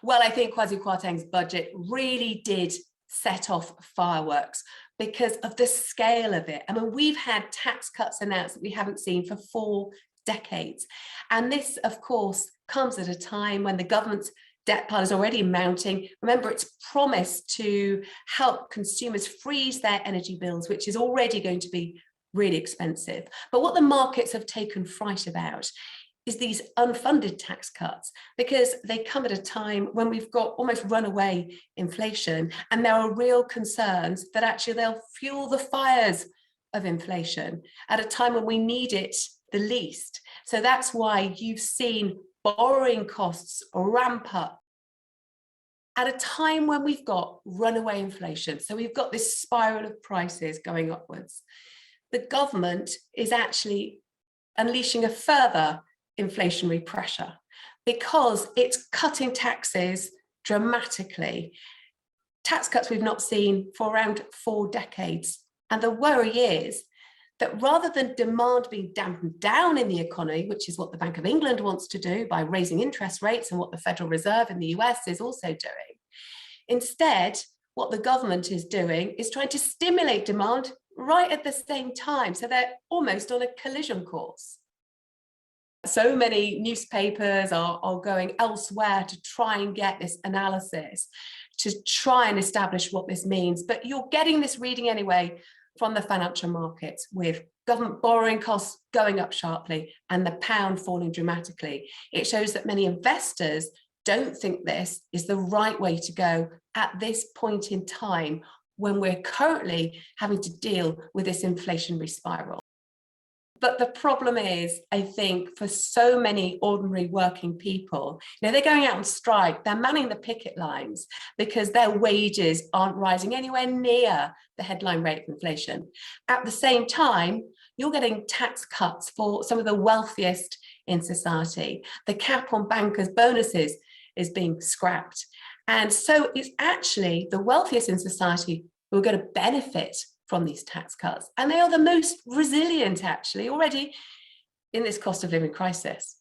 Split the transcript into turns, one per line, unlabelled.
Well, I think Kwasi Kwarteng's budget really did set off fireworks because of the scale of it. I mean, we've had tax cuts announced that we haven't seen for 4 decades. And this, of course, comes at a time when the government's debt pile is already mounting. Remember, it's promised to help consumers freeze their energy bills, which is already going to be really expensive. But what the markets have taken fright about is these unfunded tax cuts, because they come at a time when we've got almost runaway inflation, and there are real concerns that actually they'll fuel the fires of inflation at a time when we need it the least. So that's why you've seen borrowing costs ramp up at a time when we've got runaway inflation. So we've got this spiral of prices going upwards. The government is actually unleashing a further inflationary pressure because it's cutting taxes dramatically. Tax cuts we've not seen for around 4 decades. And the worry is that rather than demand being dampened down in the economy, which is what the Bank of England wants to do by raising interest rates and what the Federal Reserve in the US is also doing, instead, what the government is doing is trying to stimulate demand right at the same time. So they're almost on a collision course. So many newspapers are going elsewhere to try and get this analysis, to try and establish what this means. But you're getting this reading anyway from the financial markets, with government borrowing costs going up sharply and the pound falling dramatically. It shows that many investors don't think this is the right way to go at this point in time when we're currently having to deal with this inflationary spiral. But the problem is, I think, for so many ordinary working people, they're going out on strike, they're manning the picket lines because their wages aren't rising anywhere near the headline rate of inflation. At the same time, you're getting tax cuts for some of the wealthiest in society. The cap on bankers' bonuses is being scrapped. And so it's actually the wealthiest in society who are going to benefit from these tax cuts. And they are the most resilient, actually, already in this cost of living crisis.